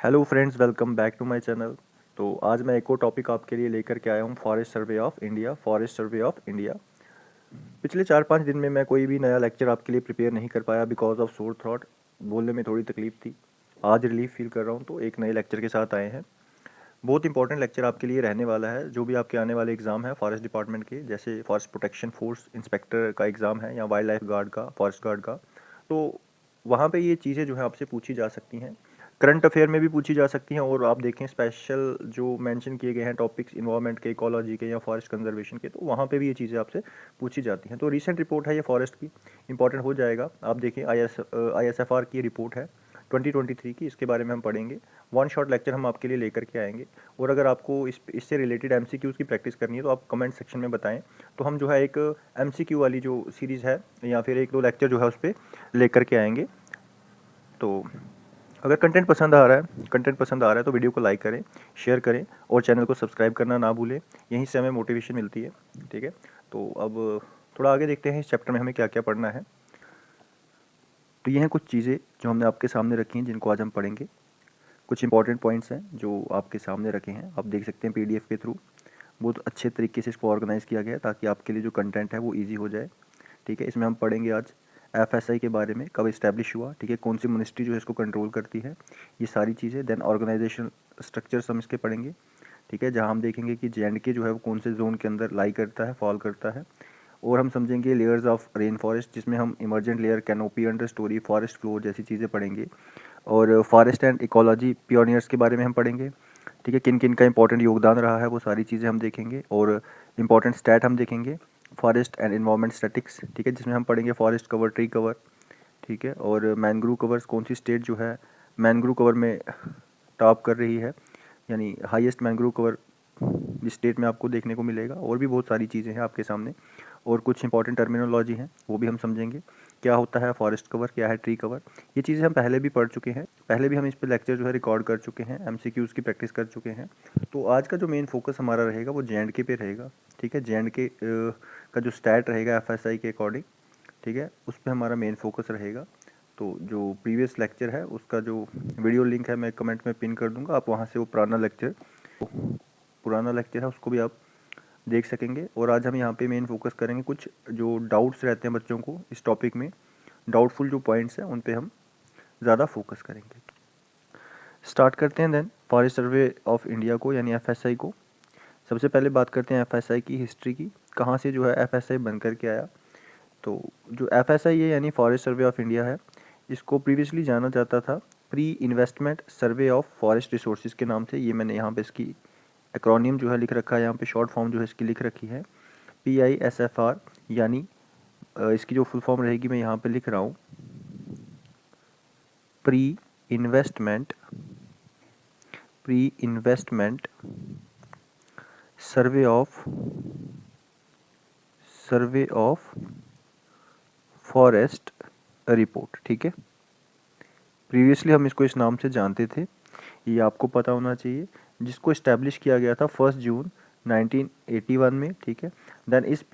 Hello friends, welcome back to my channel. तो आज मैं एक और टॉपिक आपके लिए लेकर के आया हूँ, forest survey of India. Forest survey of India. पिछले 4-5 दिन में मैं कोई भी नया लेक्चर आपके लिए प्रिपेयर नहीं कर पाया बिकॉज ऑफ सोर थ्रॉट। बोलने में थोड़ी तकलीफ थी। आज रिलीफ फील कर रहा हूँ, तो एक नए लेक्चर के साथ आए हैं। बहुत इंपॉर्टेंट लेक्चर आपके लिए रहने वाला है। जो भी आपके आने वाले एग्ज़ाम है फॉरेस्ट डिपार्टमेंट के, जैसे फॉरेस्ट प्रोटेक्शन फोर्स इंस्पेक्टर का एग्ज़ाम है या वाइल्ड लाइफ गार्ड का, फॉरेस्ट गार्ड का, तो वहाँ पे ये चीज़ें जो है आपसे पूछी जा सकती हैं। करंट अफेयर में भी पूछी जा सकती हैं, और आप देखें स्पेशल जो मेंशन किए गए हैं टॉपिक्स इन्वायरमेंट के, इकोलॉजी के या फॉरेस्ट कंजर्वेशन के, तो वहाँ पे भी ये चीज़ें आपसे पूछी जाती हैं। तो रिसेंट रिपोर्ट है ये फॉरेस्ट की, इंपॉर्टेंट हो जाएगा। आप देखें ISFR की रिपोर्ट है 2023 की, इसके बारे में हम पढ़ेंगे। वन शॉट लेक्चर हम आपके लिए लेकर के आएंगे। और अगर आपको इससे रिलेटेड MCQs की प्रैक्टिस करनी है तो आप कमेंट सेक्शन में बताएं, तो हम जो है एक MCQ वाली जो सीरीज़ है या फिर 1-2 लेक्चर जो है उस पर लेकर के आएंगे। तो अगर कंटेंट पसंद आ रहा है तो वीडियो को लाइक करें, शेयर करें और चैनल को सब्सक्राइब करना ना भूलें। यहीं से हमें मोटिवेशन मिलती है। ठीक है, तो अब थोड़ा आगे देखते हैं इस चैप्टर में हमें क्या क्या पढ़ना है। तो ये हैं कुछ चीज़ें जो हमने आपके सामने रखी हैं, जिनको आज हम पढ़ेंगे। कुछ इंपॉर्टेंट पॉइंट्स हैं जो आपके सामने रखे हैं, आप देख सकते हैं PDF के थ्रू। बहुत अच्छे तरीके से इसको ऑर्गेनाइज़ किया गया है ताकि आपके लिए जो कंटेंट है वो ईजी हो जाए। ठीक है, इसमें हम पढ़ेंगे आज FSI के बारे में, कब इस्टेब्लिश हुआ, ठीक है, कौन सी मिनिस्ट्री जो है इसको कंट्रोल करती है, ये सारी चीज़ें। देन ऑर्गेनाइजेशन स्ट्रक्चर्स हम इसके पढ़ेंगे। ठीक है, जहाँ हम देखेंगे कि JNK जो है वो कौन से जोन के अंदर लाई करता है, फॉल करता है। और हम समझेंगे लेयर्स ऑफ रेन फॉरेस्ट, जिसमें हम emergent layer, canopy, under story, forest floor जैसी चीज़ें पढ़ेंगे। और फॉरेस्ट एंड इकोलॉजी पियोनियर्स के बारे में हम पढ़ेंगे। ठीक है, किन किन का इंपॉर्टेंट योगदान रहा है वो सारी चीज़ें हम देखेंगे। और इंपॉर्टेंट स्टैट हम देखेंगे, फॉरेस्ट एंड इन्वायरमेंट स्टैटिक्स। ठीक है, जिसमें हम पढ़ेंगे फॉरेस्ट कवर, ट्री कवर। ठीक है, और मैनग्रूव कवर्स, कौन सी स्टेट जो है मैनग्रूव कवर में टॉप कर रही है, यानी हाईएस्ट मैनग्रूव कवर जिस स्टेट में आपको देखने को मिलेगा। और भी बहुत सारी चीज़ें हैं आपके सामने, और कुछ इंपॉर्टेंट टर्मिनोलॉजी हैं वो भी हम समझेंगे। क्या होता है फॉरेस्ट कवर, क्या है ट्री कवर, ये चीज़ें हम पहले भी पढ़ चुके हैं। पहले भी हम इस पे लेक्चर जो है रिकॉर्ड कर चुके हैं, MCQs की प्रैक्टिस कर चुके हैं। तो आज का जो मेन फोकस हमारा रहेगा वो JNK पे रहेगा। ठीक है, JNK का जो स्टैट रहेगा FSI के अकॉर्डिंग, ठीक है, उस पर हमारा मेन फोकस रहेगा। तो जो प्रीवियस लेक्चर है उसका जो वीडियो लिंक है मैं कमेंट में पिन कर दूंगा, आप वहाँ से वो पुराना लेक्चर है उसको भी आप देख सकेंगे। और आज हम यहाँ पे मेन फोकस करेंगे कुछ जो डाउट्स रहते हैं बच्चों को इस टॉपिक में, डाउटफुल जो पॉइंट्स हैं उन पे हम ज़्यादा फोकस करेंगे। स्टार्ट करते हैं then forest survey of India को, यानी FSI को। सबसे पहले बात करते हैं FSI की हिस्ट्री की, कहाँ से जो है FSI बन कर के आया। तो जो FSI है यानी फॉरेस्ट सर्वे ऑफ इंडिया है, इसको प्रीवियसली जाना जाता था pre investment survey of forest resources के नाम से। ये मैंने यहाँ पे इसकी एक्रोनियम जो है लिख रखा है, यहाँ पे शॉर्ट फॉर्म जो है इसकी लिख रखी है PISFR, यानी इसकी जो फुल फॉर्म रहेगी मैं यहाँ पे लिख रहा हूँ, pre investment survey of forest report. ठीक है, प्रीवियसली हम इसको इस नाम से जानते थे, ये आपको पता होना चाहिए। जिसको इस्टेब्लिश किया गया था 1 जून 1981 में। ठीक है, देन इस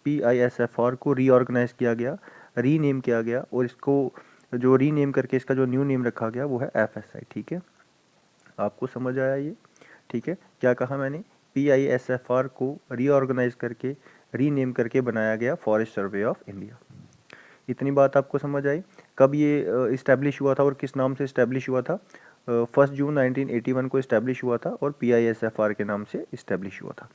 PISFR को रीऑर्गेनाइज किया गया, रीनेम किया गया, और इसको जो रीनेम करके इसका जो न्यू नेम रखा गया वो है FSI। ठीक है, आपको समझ आया ये? ठीक है, क्या कहा मैंने, PISFR को रीऑर्गेनाइज करके, रीनेम करके बनाया गया फॉरेस्ट सर्वे ऑफ इंडिया। इतनी बात आपको समझ आई? कब ये इस्टेब्लिश हुआ था और किस नाम से इस्टेब्लिश हुआ था? 1 जून 1981 को इस्टेब्लिश हुआ था और PISFR के नाम से इस्टेब्लिश हुआ था।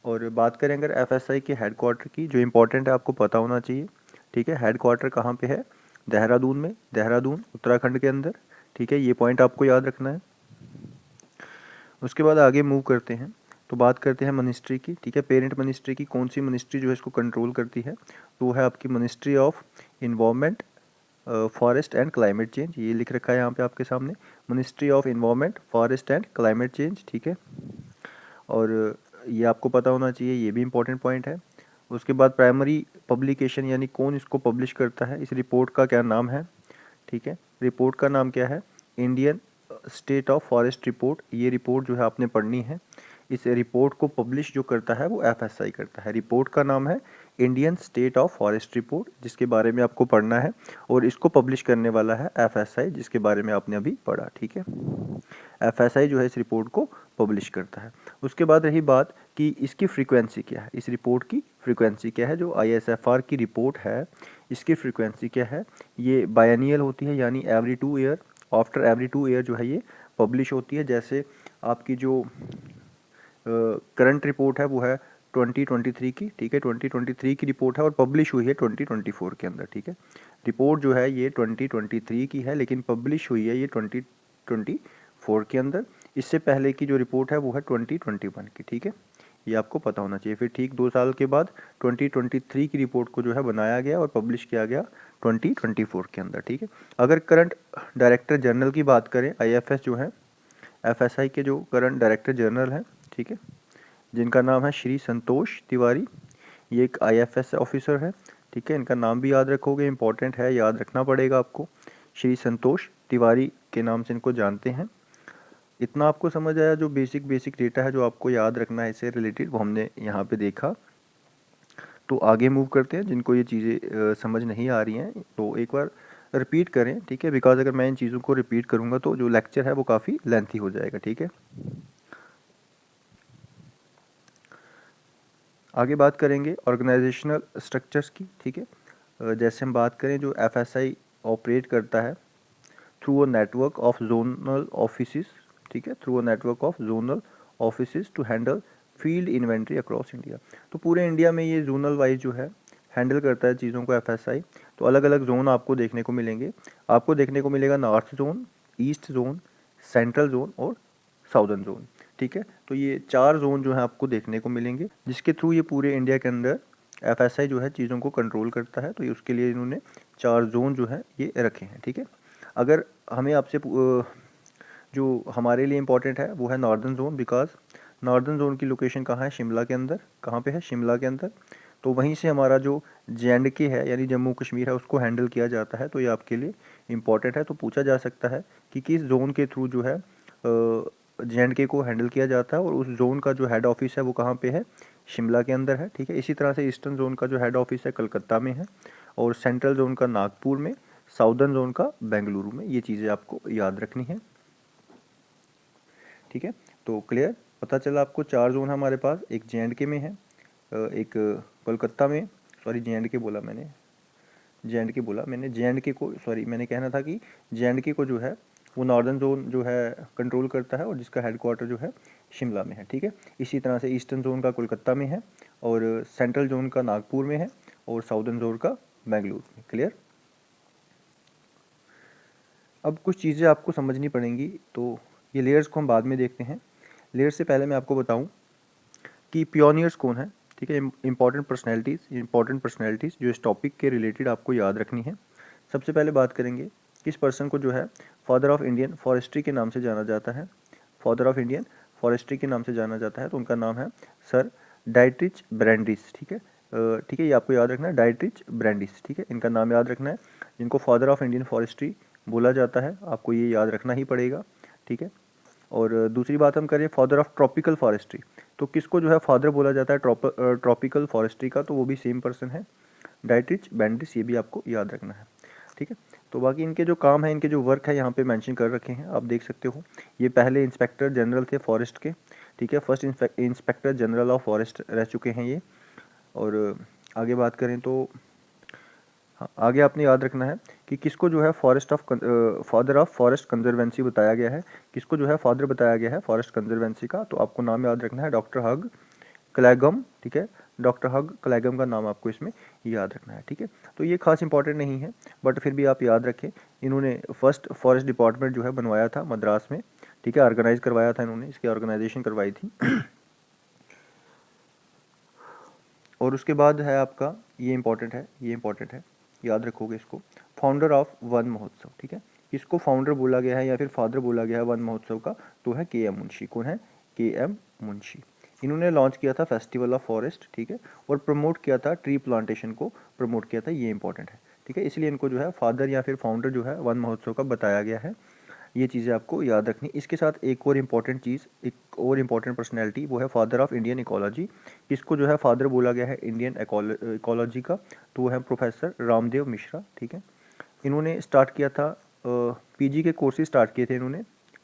और बात करें अगर FSI के हेडक्वार्टर की, जो इम्पोर्टेंट है आपको पता होना चाहिए। ठीक है, हेडक्वार्टर कहाँ पे है? देहरादून में, देहरादून उत्तराखंड के अंदर। ठीक है, ये पॉइंट आपको याद रखना है। उसके बाद आगे मूव करते हैं, तो बात करते हैं मिनिस्ट्री की। ठीक है, पेरेंट मिनिस्ट्री की, कौन सी मिनिस्ट्री जो है इसको कंट्रोल करती है, तो वो है आपकी ministry of environment, forest and climate change. ये लिख रखा है यहाँ पे आपके सामने, ministry of environment, forest and climate change. ठीक है, और ये आपको पता होना चाहिए, ये भी इंपॉर्टेंट पॉइंट है। उसके बाद प्राइमरी पब्लिकेशन, यानी कौन इसको पब्लिश करता है, इस रिपोर्ट का क्या नाम है। ठीक है, रिपोर्ट का नाम क्या है? Indian state of forest report. ये रिपोर्ट जो है आपने पढ़नी है। इस रिपोर्ट को पब्लिश जो करता है वो FSI करता है। रिपोर्ट का नाम है Indian state of forest report, जिसके बारे में आपको पढ़ना है, और इसको पब्लिश करने वाला है FSI, जिसके बारे में आपने अभी पढ़ा। ठीक है, FSI जो है इस रिपोर्ट को पब्लिश करता है। उसके बाद रही बात कि इसकी फ्रीक्वेंसी क्या है, इस रिपोर्ट की फ्रीक्वेंसी क्या है। जो ISFR की रिपोर्ट है इसकी फ्रीक्वेंसी क्या है, ये बायनियल होती है, यानी every 2 year, after every 2 year जो है ये पब्लिश होती है। जैसे आपकी जो करंट रिपोर्ट है वो है 2023 की, ठीक है, 2023 की रिपोर्ट है और पब्लिश हुई है 2024 के अंदर। ठीक है, रिपोर्ट जो है ये 2023 की है, लेकिन पब्लिश हुई है ये 2024 के अंदर। इससे पहले की जो रिपोर्ट है वो है 2021 की। ठीक है, ये आपको पता होना चाहिए। फिर ठीक 2 साल के बाद 2023 की रिपोर्ट को जो है बनाया गया और पब्लिश किया गया 2024 के अंदर। ठीक है, अगर करंट डायरेक्टर जनरल की बात करें, IFS जो है, FSI के जो करंट डायरेक्टर जनरल हैं, ठीक है, जिनका नाम है श्री संतोष तिवारी, ये एक IFS ऑफिसर है। ठीक है, इनका नाम भी याद रखोगे, इंपॉर्टेंट है, याद रखना पड़ेगा आपको। श्री संतोष तिवारी के नाम से इनको जानते हैं। इतना आपको समझ आया, जो बेसिक डेटा है जो आपको याद रखना है इससे रिलेटेड, वो हमने यहाँ पे देखा। तो आगे मूव करते हैं। जिनको ये चीज़ें समझ नहीं आ रही हैं तो एक बार रिपीट करें, ठीक है, बिकॉज अगर मैं इन चीज़ों को रिपीट करूँगा तो जो लेक्चर है वो काफ़ी लेंथी हो जाएगा। ठीक है, आगे बात करेंगे ऑर्गेनाइजेशनल स्ट्रक्चर्स की। ठीक है, जैसे हम बात करें, जो FSI ऑपरेट करता है through a network of zonal offices, ठीक है, through a network of zonal offices to handle field inventory across India. तो पूरे इंडिया में ये जोनल वाइज जो है हैंडल करता है चीज़ों को FSI। तो अलग अलग जोन आपको देखने को मिलेंगे। आपको देखने को मिलेगा north zone, east zone, central zone और साउदर्न जोन। ठीक है, तो ये 4 जोन जो है आपको देखने को मिलेंगे, जिसके थ्रू ये पूरे इंडिया के अंदर FSI जो है चीज़ों को कंट्रोल करता है। तो ये उसके लिए इन्होंने 4 जोन जो है ये रखे हैं। ठीक है, अगर हमें आपसे जो हमारे लिए इम्पोर्टेंट है वो है northern zone, because northern zone की लोकेशन कहाँ है, शिमला के अंदर। कहाँ पे है, शिमला के अंदर। तो वहीं से हमारा जो JNK है, यानी जम्मू कश्मीर है, उसको हैंडल किया जाता है। तो ये आपके लिए इम्पॉर्टेंट है। तो पूछा जा सकता है कि किस जोन के थ्रू जो है JNK को हैंडल किया जाता है, और उस जोन का जो हेड ऑफिस है वो कहाँ पे है, शिमला के अंदर है। ठीक है, इसी तरह से ईस्टर्न जोन का जो हेड ऑफिस है कलकत्ता में है, और सेंट्रल जोन का नागपुर में, साउदर्न जोन का बेंगलुरु में। ये चीज़ें आपको याद रखनी है। ठीक है, तो क्लियर, पता चला आपको 4 जोन हमारे पास, एक JNK में है, एक कोलकाता में, सॉरी JNK बोला मैंने, JNK को, सॉरी मैंने कहना था कि JNK को जो है वो नॉर्दर्न जोन जो है कंट्रोल करता है, और जिसका हेडक्वार्टर जो है शिमला में है। ठीक है, इसी तरह से ईस्टर्न जोन का कोलकाता में है, और सेंट्रल जोन का नागपुर में है, और साउदर्न जोन का बेंगलुरु में। क्लियर, अब कुछ चीज़ें आपको समझनी पड़ेंगी, तो ये लेयर्स को हम बाद में देखते हैं। लेयर्स से पहले मैं आपको बताऊं कि पियोनियर्स कौन है। ठीक है, इंपॉर्टेंट पर्सनैलिटीज़ जो इस टॉपिक के रिलेटेड आपको याद रखनी है। सबसे पहले बात करेंगे किस पर्सन को जो है फादर ऑफ इंडियन फॉरेस्ट्री के नाम से जाना जाता है। फादर ऑफ इंडियन फॉरेस्ट्री के नाम से जाना जाता है, तो उनका नाम है सर डाइट्रिच ब्रैंडिस। ठीक है, ठीक है, ये आपको याद रखना है, डाइट्रिच ब्रैंडिस। ठीक है, इनका नाम याद रखना है, जिनको फादर ऑफ इंडियन फॉरेस्ट्री बोला जाता है, आपको ये याद रखना ही पड़ेगा। ठीक है, और दूसरी बात हम करें फादर ऑफ ट्रॉपिकल फॉरेस्ट्री, तो किसको जो है फादर बोला जाता है ट्रॉपिकल फॉरेस्ट्री का, तो वो भी सेम पर्सन है, डाइट्रिच ब्रैंडिस। ये भी आपको याद रखना है। ठीक है, तो बाकी इनके जो काम है, इनके जो वर्क है यहाँ पे मेंशन कर रखे हैं, आप देख सकते हो। ये पहले इंस्पेक्टर जनरल थे फॉरेस्ट के। ठीक है, first inspector general of forest रह चुके हैं ये। और आगे बात करें तो हाँ, आगे आपने याद रखना है कि किसको जो है फादर ऑफ फॉरेस्ट कंजर्वेंसी बताया गया है, किसको जो है फादर बताया गया है फॉरेस्ट कंजर्वेंसी का। तो आपको नाम याद रखना है, डॉक्टर हग क्लैगम। ठीक है, डॉक्टर हग क्लैगम का नाम आपको इसमें याद रखना है। ठीक है, तो ये खास इंपॉर्टेंट नहीं है, बट फिर भी आप याद रखें। इन्होंने फर्स्ट फॉरेस्ट डिपार्टमेंट जो है बनवाया था मद्रास में। ठीक है, ऑर्गेनाइज करवाया था इन्होंने, इसकी ऑर्गेनाइजेशन करवाई थी। और उसके बाद है आपका, ये इंपॉर्टेंट है, याद रखोगे इसको, फाउंडर ऑफ वन महोत्सव। ठीक है, किसको फाउंडर बोला गया है या फिर फादर बोला गया है वन महोत्सव का, तो है KM मुंशी। कौन है, KM मुंशी। इन्होंने लॉन्च किया था फेस्टिवल ऑफ फॉरेस्ट। ठीक है, और प्रमोट किया था ट्री प्लांटेशन को, प्रमोट किया था, ये इंपॉर्टेंट है। ठीक है, इसलिए इनको जो है फादर या फिर फाउंडर जो है वन महोत्सव का बताया गया है। ये चीज़ें आपको याद रखनी। इसके साथ एक और इम्पॉर्टेंट चीज़, एक और इम्पॉर्टेंट पर्सनैलिटी, वो है फादर ऑफ इंडियन इकोलॉजी। इसको जो है फादर बोला गया है इंडियन इकोलॉजी का, तो वो है प्रोफेसर रामदेव मिश्रा। ठीक है, इन्होंने स्टार्ट किया था पीजी के कोर्सेज स्टार्ट किए थे इन्होंने,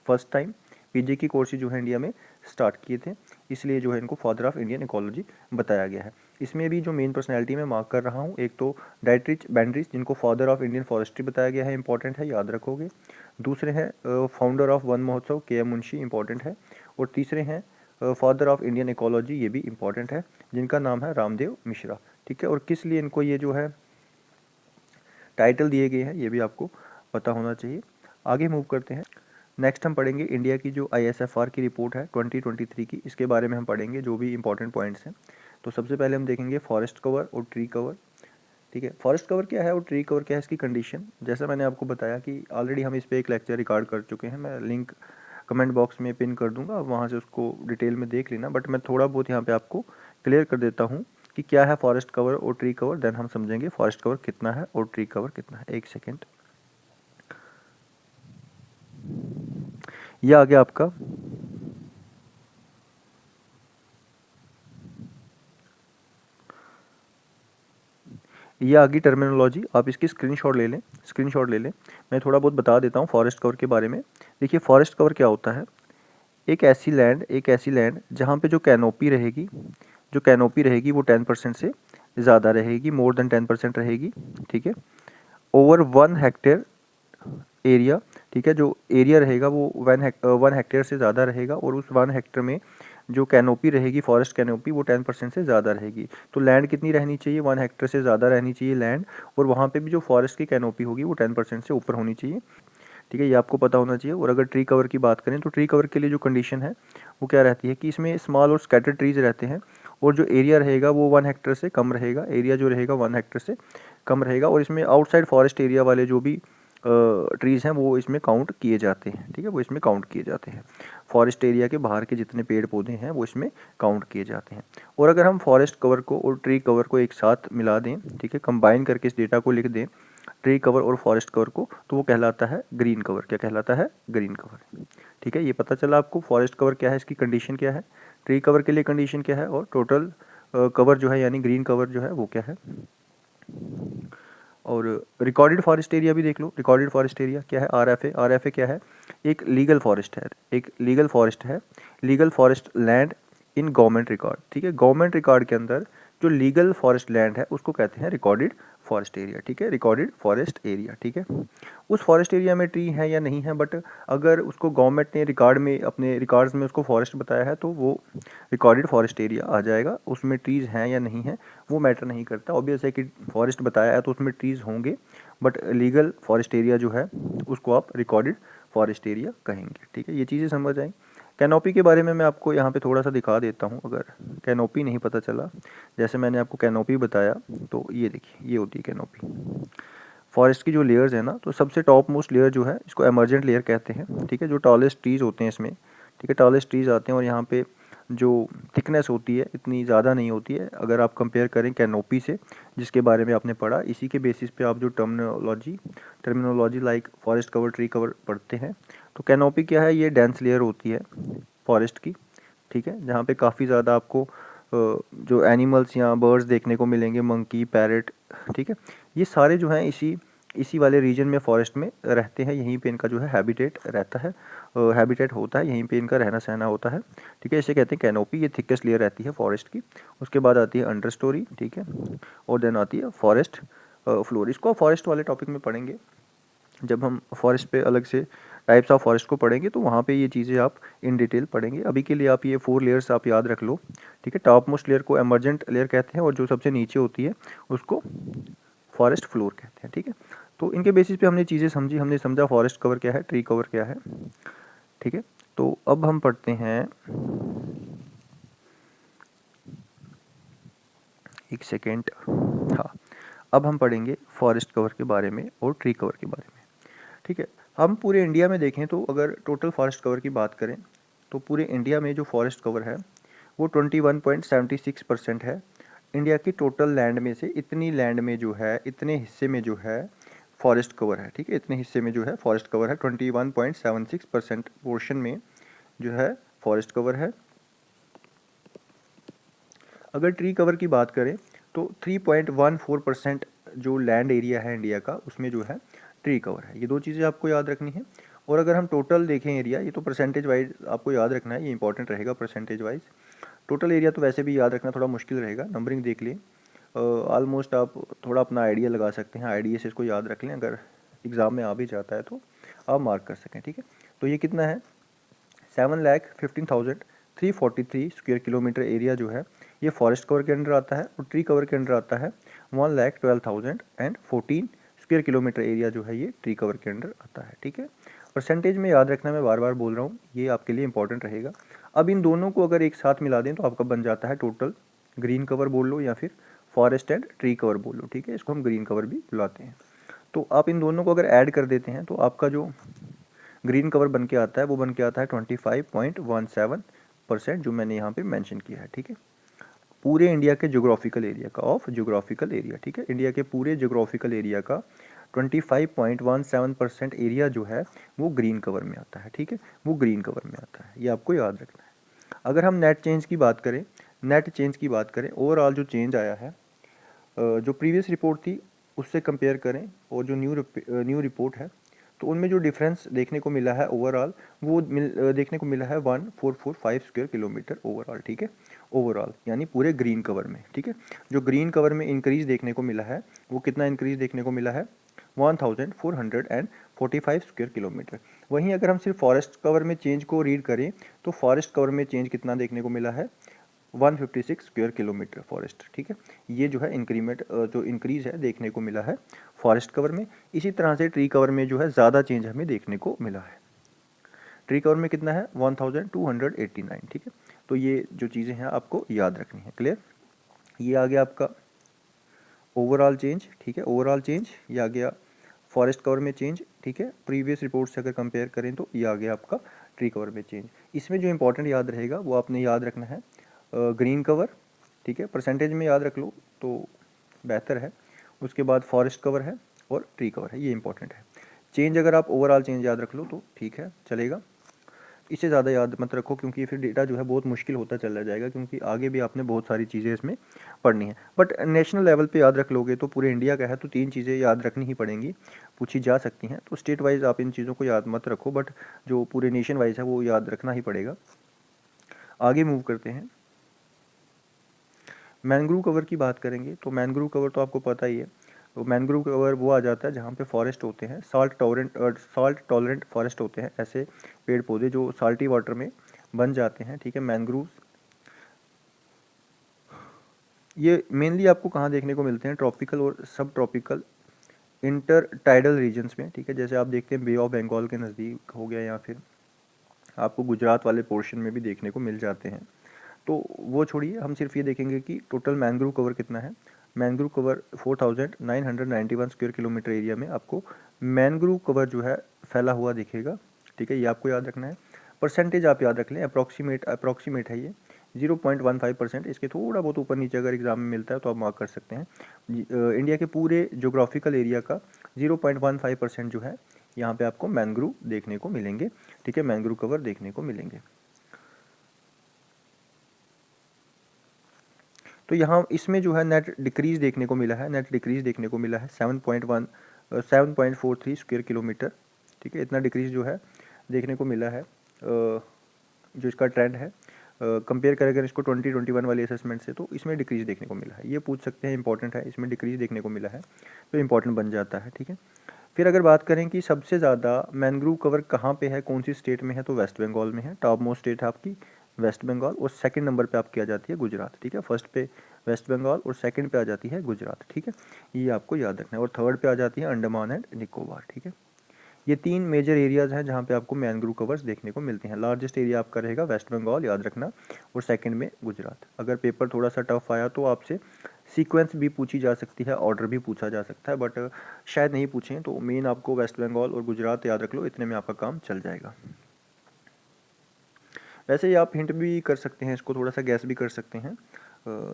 फर्स्ट टाइम पीजी की कोर्सेज जो है इंडिया में स्टार्ट किए थे, इसलिए जो है इनको फादर ऑफ इंडियन इकोलॉजी बताया गया है। इसमें भी जो मेन पर्सनैलिटी मैं मार्क कर रहा हूँ, एक तो डाइट्रिच बेंड्रिस, जिनको फादर ऑफ इंडियन फॉरेस्ट्री बताया गया है, इंपॉर्टेंट है, याद रखोगे। दूसरे हैं फाउंडर ऑफ वन महोत्सव के एम मुंशी, इंपॉर्टेंट है। और तीसरे हैं फादर ऑफ इंडियन इकोलॉजी, ये भी इंपॉर्टेंट है, जिनका नाम है रामदेव मिश्रा। ठीक है, और किस लिए इनको ये जो है टाइटल दिए गए हैं, ये भी आपको पता होना चाहिए। आगे मूव करते हैं। नेक्स्ट हम पढ़ेंगे इंडिया की जो ISFR की रिपोर्ट है 2023 की, इसके बारे में हम पढ़ेंगे जो भी इंपॉर्टेंट पॉइंट्स हैं। तो सबसे पहले हम देखेंगे फॉरेस्ट कवर और ट्री कवर। ठीक है, फॉरेस्ट कवर क्या है और ट्री कवर क्या है, इसकी कंडीशन। जैसा मैंने आपको बताया कि ऑलरेडी हम इस पर एक लेक्चर रिकॉर्ड कर चुके हैं, मैं लिंक कमेंट बॉक्स में पिन कर दूंगा, आप वहाँ से उसको डिटेल में देख लेना। बट मैं थोड़ा बहुत यहाँ पे आपको क्लियर कर देता हूँ कि क्या है फॉरेस्ट कवर और ट्री कवर, देन हम समझेंगे फॉरेस्ट कवर कितना है और ट्री कवर कितना है। एक सेकेंड, ये आ गया आपका ये आ गई टर्मिनोलॉजी, आप इसकी स्क्रीनशॉट ले लें, स्क्रीनशॉट ले लें। मैं थोड़ा बहुत बता देता हूँ फॉरेस्ट कवर के बारे में। देखिए फॉरेस्ट कवर क्या होता है, एक ऐसी लैंड जहाँ पे जो कैनोपी रहेगी, वो 10% से ज़्यादा रहेगी, मोर देन 10% रहेगी। ठीक है, ओवर 1 हेक्टेयर एरिया। ठीक है, जो एरिया रहेगा वो 1 हेक्टेयर से ज़्यादा रहेगा, और उस 1 हेक्टेयर में जो कैनोपी रहेगी, फॉरेस्ट कैनोपी, वो 10% से ज़्यादा रहेगी। तो लैंड कितनी रहनी चाहिए, 1 हेक्टेयर से ज़्यादा रहनी चाहिए लैंड, और वहाँ पे भी जो फॉरेस्ट की कैनोपी होगी वो 10% से ऊपर होनी चाहिए। ठीक है, ये आपको पता होना चाहिए। और अगर ट्री कवर की बात करें तो ट्री कवर के लिए जो कंडीशन है वो क्या रहती है कि इसमें स्मॉल और स्कैटर्ड ट्रीज रहते हैं, और जो एरिया रहेगा वो 1 हेक्टेयर से कम रहेगा, एरिया जो रहेगा 1 हेक्टेयर से कम रहेगा। और इसमें आउटसाइड फॉरेस्ट एरिया वाले जो भी ट्रीज़ हैं वो इसमें काउंट किए जाते हैं। ठीक है, वो इसमें काउंट किए जाते हैं, फॉरेस्ट एरिया के बाहर के जितने पेड़ पौधे हैं वो इसमें काउंट किए जाते हैं। और अगर हम फॉरेस्ट कवर को और ट्री कवर को एक साथ मिला दें, ठीक है, कंबाइन करके इस डेटा को लिख दें, ट्री कवर और फॉरेस्ट कवर को, तो वो कहलाता है ग्रीन कवर। क्या कहलाता है, ग्रीन कवर। ठीक है, ये पता चला आपको फॉरेस्ट कवर क्या है, इसकी कंडीशन क्या है, ट्री कवर के लिए कंडीशन क्या है, और टोटल कवर जो है यानी ग्रीन कवर जो है वो क्या है। और रिकॉर्डेड फॉरेस्ट एरिया भी देख लो, रिकॉर्डेड फॉरेस्ट एरिया क्या है, RFA क्या है, एक लीगल फॉरेस्ट है, legal forest land in government record. ठीक है, गवर्नमेंट रिकॉर्ड के अंदर जो लीगल फॉरेस्ट लैंड है उसको कहते हैं रिकॉर्डेड फॉरेस्ट एरिया। ठीक है, रिकॉर्डेड फॉरेस्ट एरिया। ठीक है, उस फॉरेस्ट एरिया में ट्री है या नहीं है, बट अगर उसको गवर्नमेंट ने रिकॉर्ड में, अपने रिकॉर्ड्स में उसको फॉरेस्ट बताया है, तो वो रिकॉर्डेड फॉरेस्ट एरिया आ जाएगा। उसमें ट्रीज़ हैं या नहीं है वो मैटर नहीं करता, ऑब्वियस है कि फॉरेस्ट बताया है तो उसमें ट्रीज़ होंगे, बट लीगल फॉरेस्ट एरिया जो है उसको आप रिकॉर्डेड फॉरेस्ट एरिया कहेंगे। ठीक है, ये चीज़ें समझ आई। कैनोपी के बारे में मैं आपको यहाँ पे थोड़ा सा दिखा देता हूँ, अगर कैनोपी नहीं पता चला, जैसे मैंने आपको कैनोपी बताया, तो ये देखिए ये होती है कैनोपी। फॉरेस्ट की जो लेयर्स है ना, तो सबसे टॉप मोस्ट लेयर जो है इसको एमर्जेंट लेयर कहते हैं। ठीक है, जो टॉलेस्ट ट्रीज होते हैं इसमें, ठीक है, टॉलेस्ट ट्रीज आते हैं, और यहाँ पे जो थिकनेस होती है इतनी ज़्यादा नहीं होती है अगर आप कंपेयर करें कैनोपी से, जिसके बारे में आपने पढ़ा। इसी के बेसिस पे आप जो terminology like forest cover, tree cover पढ़ते हैं। तो कैनोपी क्या है, ये डेंस लेयर होती है फॉरेस्ट की। ठीक है, जहाँ पे काफ़ी ज़्यादा आपको जो एनिमल्स या बर्ड्स देखने को मिलेंगे, मंकी, पैरेट। ठीक है, ये सारे जो हैं इसी वाले रीजन में, फॉरेस्ट में रहते हैं, यहीं पे इनका जो है हैबिटेट रहता है, हैबिटेट होता है, यहीं पे इनका रहना सहना होता है। ठीक है, इसे कहते हैं कैनोपी। ये थिकेस्ट लेयर रहती है फॉरेस्ट की। उसके बाद आती है अंडर स्टोरी। ठीक है, और देन आती है फॉरेस्ट फ्लोर। इसको फॉरेस्ट वाले टॉपिक में पढ़ेंगे, जब हम फॉरेस्ट पे अलग से टाइप्स ऑफ फॉरेस्ट को पढ़ेंगे तो वहाँ पे ये चीज़ें आप इन डिटेल पढ़ेंगे। अभी के लिए आप ये 4 लेयर्स आप याद रख लो। ठीक है, टॉप मोस्ट लेयर को एमर्जेंट लेयर कहते हैं, और जो सबसे नीचे होती है उसको फॉरेस्ट फ्लोर कहते हैं। ठीक है, तो इनके बेसिस पे हमने चीज़ें समझी, हमने समझा फॉरेस्ट कवर क्या है, ट्री कवर क्या है। ठीक है, तो अब हम पढ़ते हैं, एक सेकेंड, हाँ, अब हम पढ़ेंगे फॉरेस्ट कवर के बारे में और ट्री कवर के बारे में। ठीक है, हम पूरे इंडिया में देखें तो अगर टोटल फॉरेस्ट कवर की बात करें तो पूरे इंडिया में जो फॉरेस्ट कवर है वो 21.76% है। इंडिया की टोटल लैंड में से इतनी लैंड में जो है, इतने हिस्से में जो है फॉरेस्ट कवर है, ठीक है, इतने हिस्से में जो है फॉरेस्ट कवर है, 21.76% पोर्शन में जो है फॉरेस्ट कवर है। अगर ट्री कवर की बात करें तो 3.14% जो लैंड एरिया है इंडिया का, उसमें जो है ट्री कवर है। ये दो चीज़ें आपको याद रखनी है। और अगर हम टोटल देखें एरिया, ये तो परसेंटेज वाइज आपको याद रखना है, ये इंपॉर्टेंट रहेगा परसेंटेज वाइज। टोटल एरिया तो वैसे भी याद रखना थोड़ा मुश्किल रहेगा, नंबरिंग देख लें, ऑलमोस्ट आप थोड़ा अपना आइडिया लगा सकते हैं, आइडिया से इसको याद रख लें, अगर एग्ज़ाम में आ भी जाता है तो आप मार्क कर सकें, ठीक है। तो ये कितना है, 7,15,343 स्क्वायर किलोमीटर एरिया जो है ये फॉरेस्ट कवर के अंडर आता है, और ट्री कवर के अंडर आता है 1,12,014 स्क्वायर किलोमीटर एरिया जो है ये ट्री कवर के अंडर आता है, ठीक है। परसेंटेज में याद रखना, मैं बार बार बोल रहा हूँ, ये आपके लिए इंपॉर्टेंट रहेगा। अब इन दोनों को अगर एक साथ मिला दें तो आपका बन जाता है टोटल, ग्रीन कवर बोल लो या फिर फॉरेस्ट एंड ट्री कवर बोल लो, ठीक है, इसको हम ग्रीन कवर भी बुलाते हैं। तो आप इन दोनों को अगर ऐड कर देते हैं तो आपका जो ग्रीन कवर बन के आता है वो बन के आता है 25.17%, जो मैंने यहाँ पे मेंशन किया है, ठीक है। पूरे इंडिया के ज्योग्राफिकल एरिया का, ऑफ ज्योग्राफिकल एरिया, ठीक है, इंडिया के पूरे ज्योग्राफिकल एरिया का 25.17% एरिया जो है वो ग्रीन कवर में आता है, ठीक है, वो ग्रीन कवर में आता है, ये आपको याद रखना है। अगर हम नेट चेंज की बात करें, ओवरऑल जो चेंज आया है, जो प्रीवियस रिपोर्ट थी उससे कंपेयर करें और जो न्यू रिपोर्ट है, तो उनमें जो डिफरेंस देखने को मिला है ओवरऑल, वो देखने को मिला है 1445 स्क्वायर किलोमीटर ओवरऑल, ठीक है, ओवरऑल यानी पूरे ग्रीन कवर में, ठीक है। जो ग्रीन कवर में इंक्रीज देखने को मिला है वो कितना इंक्रीज देखने को मिला है, 1445 स्क्वायर किलोमीटर। वहीं अगर हम सिर्फ फॉरेस्ट कवर में चेंज को रीड करें तो फॉरेस्ट कवर में चेंज कितना देखने को मिला है, 156 स्क्वायर किलोमीटर फॉरेस्ट, ठीक है। ये जो है इंक्रीमेंट, जो इंक्रीज है देखने को मिला है फॉरेस्ट कवर में। इसी तरह से ट्री कवर में जो है ज़्यादा चेंज हमें देखने को मिला है। ट्री कवर में कितना है, 1289, ठीक है। तो ये जो चीज़ें हैं आपको याद रखनी है, क्लियर। ये आ गया आपका ओवरऑल चेंज, ठीक है, ओवरऑल चेंज ये आ गया फॉरेस्ट कवर में चेंज, ठीक है, प्रीवियस रिपोर्ट से अगर कंपेयर करें तो ये आ गया आपका ट्री कवर में चेंज। इसमें जो इंपॉर्टेंट याद रहेगा वो आपने याद रखना है ग्रीन कवर, ठीक है, परसेंटेज में याद रख लो तो बेहतर है। उसके बाद फॉरेस्ट कवर है और ट्री कवर है, ये इंपॉर्टेंट है। चेंज अगर आप ओवरऑल चेंज याद रख लो तो ठीक है, चलेगा। इससे ज़्यादा याद मत रखो क्योंकि फिर डेटा जो है बहुत मुश्किल होता चला जाएगा, क्योंकि आगे भी आपने बहुत सारी चीज़ें इसमें पढ़नी है। बट नेशनल लेवल पे याद रख लोगे तो पूरे इंडिया का है तो 3 चीज़ें याद रखनी ही पड़ेंगी, पूछी जा सकती हैं। तो स्टेट वाइज आप इन चीज़ों को याद मत रखो, बट जो पूरे नेशन वाइज है वो याद रखना ही पड़ेगा। आगे मूव करते हैं, मैंग्रोव कवर की बात करेंगे तो मैंग्रोव कवर तो आपको पता ही है। तो मैंग्रोव कवर वो आ जाता है जहाँ पे फॉरेस्ट होते हैं, साल्ट टॉलरेंट फॉरेस्ट होते हैं, ऐसे पेड़ पौधे जो साल्टी वाटर में बन जाते हैं, ठीक है, मैंग्रोव। ये मेनली आपको कहाँ देखने को मिलते हैं, ट्रॉपिकल और सब ट्रॉपिकल इंटर टाइडल रीजन्स में, ठीक है। जैसे आप देखते हैं बे ऑफ बंगाल के नज़दीक हो गया, या फिर आपको गुजरात वाले पोर्शन में भी देखने को मिल जाते हैं। तो वो छोड़िए, हम सिर्फ ये देखेंगे कि टोटल मैंग्रोव कवर कितना है। Mangrove cover 4,991 square kilometre area में आपको मैंग्रोव कवर जो है फैला हुआ दिखेगा, ठीक है, ये आपको याद रखना है। परसेंटेज आप याद रख लें, अप्रॉक्सीमेट है ये 0.15%, इसके थोड़ा बहुत ऊपर नीचे अगर एग्जाम में मिलता है तो आप मार्क कर सकते हैं। इंडिया के पूरे जोग्राफिकल एरिया का 0.15% जो है यहाँ पे आपको मैंग्रोव देखने को मिलेंगे, ठीक है, मैंग्रोव कवर देखने को मिलेंगे। तो यहाँ इसमें जो है नेट डिक्रीज देखने को मिला है, 7.43 स्क्वायर किलोमीटर, ठीक है, इतना डिक्रीज जो है देखने को मिला है। जो इसका ट्रेंड है कंपेयर करें अगर इसको 2021 वाली असेसमेंट से, तो इसमें डिक्रीज देखने को मिला है। ये पूछ सकते हैं, इंपॉर्टेंट है, इसमें डिक्रीज देखने को मिला है तो इंपॉर्टेंट बन जाता है, ठीक है। फिर अगर बात करें कि सबसे ज़्यादा मैंग्रोव कवर कहाँ पे है, कौन सी स्टेट में है, तो वेस्ट बंगाल में है। टॉप मोस्ट स्टेट है आपकी वेस्ट बंगाल, और सेकंड नंबर पे आपकी आ जाती है गुजरात, ठीक है। फर्स्ट पे वेस्ट बंगाल और सेकंड पे आ जाती है गुजरात, ठीक है, ये आपको याद रखना है। और थर्ड पे आ जाती है अंडमान एंड निकोबार, ठीक है। ये 3 मेजर एरियाज़ हैं जहाँ पे आपको मैंग्रोव कवर्स देखने को मिलते हैं। लार्जेस्ट एरिया आपका रहेगा वेस्ट बंगाल, याद रखना, और सेकंड में गुजरात। अगर पेपर थोड़ा सा टफ आया तो आपसे सीक्वेंस भी पूछी जा सकती है, ऑर्डर भी पूछा जा सकता है, बट शायद नहीं पूछें, तो मेन आपको वेस्ट बंगाल और गुजरात याद रख लो, इतने में आपका काम चल जाएगा। वैसे ही आप हिंट भी कर सकते हैं, इसको थोड़ा सा गैस भी कर सकते हैं,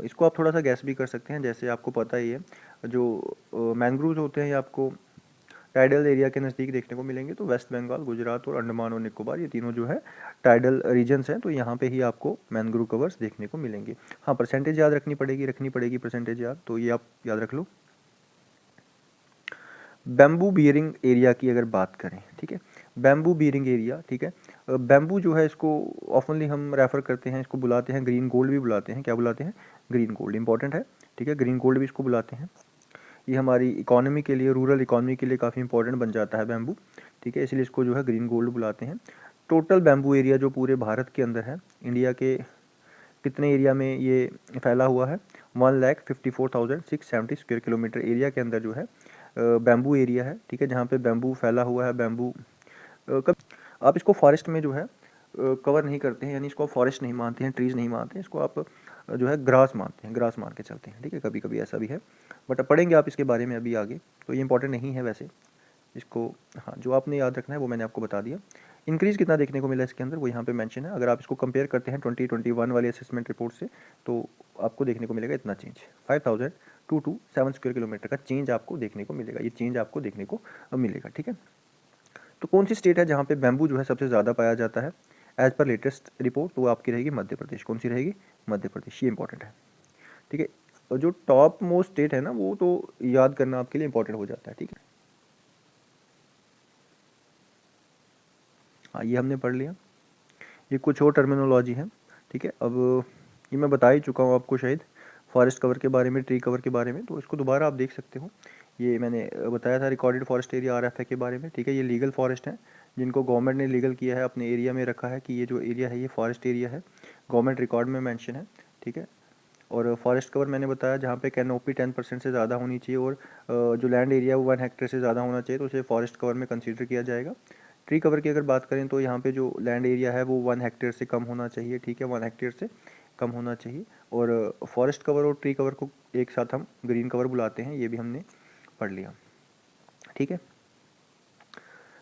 इसको आप थोड़ा सा गैस भी कर सकते हैं। जैसे आपको पता ही है जो मैंग्रोव्स होते हैं ये आपको टाइडल एरिया के नज़दीक देखने को मिलेंगे। तो वेस्ट बंगाल, गुजरात और अंडमान और निकोबार, ये तीनों जो है टाइडल रीजन्स हैं। तो यहाँ पे ही आपको मैंग्रोव कवर्स देखने को मिलेंगे। हाँ, परसेंटेज याद रखनी पड़ेगी परसेंटेज याद, तो ये आप याद रख लो। बैम्बू बियरिंग एरिया की अगर बात करें, ठीक है, बैम्बू बियरिंग एरिया, ठीक है, बैम्बू जो है इसको ऑफनली हम रेफर करते हैं, इसको बुलाते हैं ग्रीन गोल्ड भी बुलाते हैं। क्या बुलाते हैं? ग्रीन गोल्ड, इंपॉर्टेंट है, ठीक है, ग्रीन गोल्ड भी इसको बुलाते हैं। ये हमारी इकोनॉमी के लिए, रूरल इकोनॉमी के लिए काफ़ी इंपॉर्टेंट बन जाता है बैम्बू, ठीक है, इसलिए इसको जो है ग्रीन गोल्ड बुलाते हैं। टोटल बैम्बू एरिया जो पूरे भारत के अंदर है, इंडिया के कितने एरिया में ये फैला हुआ है? 1,54,670 स्क्वायर किलोमीटर एरिया के अंदर जो है बैम्बू एरिया है, ठीक है, जहाँ पे बैम्बू फैला हुआ है। बैम्बू कब आप इसको फॉरेस्ट में जो है कवर नहीं करते हैं, यानी इसको आप फॉरेस्ट नहीं मानते हैं, ट्रीज़ नहीं मानते हैं, इसको आप जो है ग्रास मानते हैं, ग्रास मान के चलते हैं, ठीक है, कभी कभी ऐसा भी है, बट पढ़ेंगे आप इसके बारे में अभी आगे, तो ये इंपॉर्टेंट नहीं है वैसे इसको। हाँ, जो आपने याद रखना है वो मैंने आपको बता दिया। इंक्रीज़ कितना देखने को मिला इसके अंदर, वो यहाँ पे मेंशन है। अगर आप इसको कंपेयर करते हैं 2021 वाली असेसमेंट रिपोर्ट से, तो आपको देखने को मिलेगा इतना चेंज, 5,227 स्क्वायर किलोमीटर का चेंज आपको देखने को मिलेगा, ये चेंज आपको देखने को मिलेगा, ठीक है। तो कौन सी स्टेट है जहाँ पे बैम्बू जो है सबसे ज़्यादा पाया जाता है एज पर लेटेस्ट रिपोर्ट? तो वो आपकी रहेगी मध्य प्रदेश। कौन सी रहेगी? मध्य प्रदेश, ये इंपॉर्टेंट है, ठीक है। और जो टॉप मोस्ट स्टेट है ना, वो तो याद करना आपके लिए इंपॉर्टेंट हो जाता है, ठीक है। हाँ, ये हमने पढ़ लिया, ये कुछ और टर्मिनोलॉजी है, ठीक है। अब ये मैं बता ही चुका हूँ आपको शायद, फॉरेस्ट कवर के बारे में, ट्री कवर के बारे में, तो इसको दोबारा आप देख सकते हो। ये मैंने बताया था रिकॉर्डेड फॉरेस्ट एरिया RFI के बारे में, ठीक है। ये लीगल फॉरेस्ट है जिनको गवर्नमेंट ने लीगल किया है, अपने एरिया में रखा है कि ये जो एरिया है ये फॉरेस्ट एरिया है, गवर्नमेंट रिकॉर्ड में मेंशन है, ठीक है। और फॉरेस्ट कवर मैंने बताया जहाँ पे कैनोपी 10% से ज़्यादा होनी चाहिए, और जो लैंड एरिया वो 1 हेक्टेयर से ज़्यादा होना चाहिए, तो उसे फॉरेस्ट कवर में कंसीडर किया जाएगा। ट्री कवर की अगर बात करें तो यहाँ पे जो लैंड एरिया है वो 1 हेक्टेयर से कम होना चाहिए, ठीक है, 1 हेक्टेयर से कम होना चाहिए। और फॉरेस्ट कवर और ट्री कवर को एक साथ हम ग्रीन कवर बुलाते हैं, ये भी हमने पढ़ लिया, ठीक है।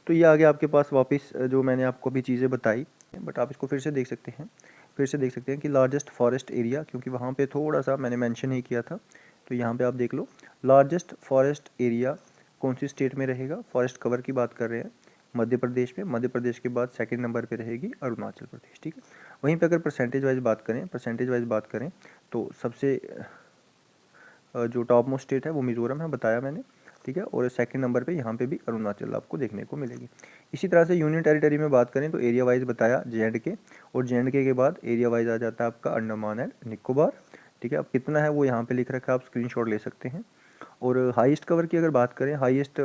तो ये आ गया आपके पास वापस जो मैंने आपको अभी चीज़ें बताई, बट आप इसको फिर से देख सकते हैं, कि लार्जेस्ट फॉरेस्ट एरिया, क्योंकि वहाँ पे थोड़ा सा मैंने मेंशन ही किया था, तो यहाँ पे आप देख लो लार्जेस्ट फॉरेस्ट एरिया कौन सी स्टेट में रहेगा। फॉरेस्ट कवर की बात कर रहे हैं, मध्य प्रदेश में, मध्य प्रदेश के बाद सेकंड नंबर पे रहेगी अरुणाचल प्रदेश, ठीक है। वहीं पे अगर परसेंटेज वाइज बात करें तो सबसे जो टॉप मोस्ट स्टेट है वो मिजोरम है, बताया मैंने, ठीक है। और सेकंड नंबर पे यहाँ पे भी अरुणाचल आपको देखने को मिलेगी। इसी तरह से यूनियन टेरिटरी में बात करें तो एरिया वाइज बताया JNK, और JNK के बाद एरिया वाइज आ जाता है आपका अंडमान एंड निकोबार, ठीक है। अब कितना है वो यहाँ पे लिख रखा है, आप स्क्रीनशॉट ले सकते हैं। और हाईएस्ट कवर की अगर बात करें, हाईएस्ट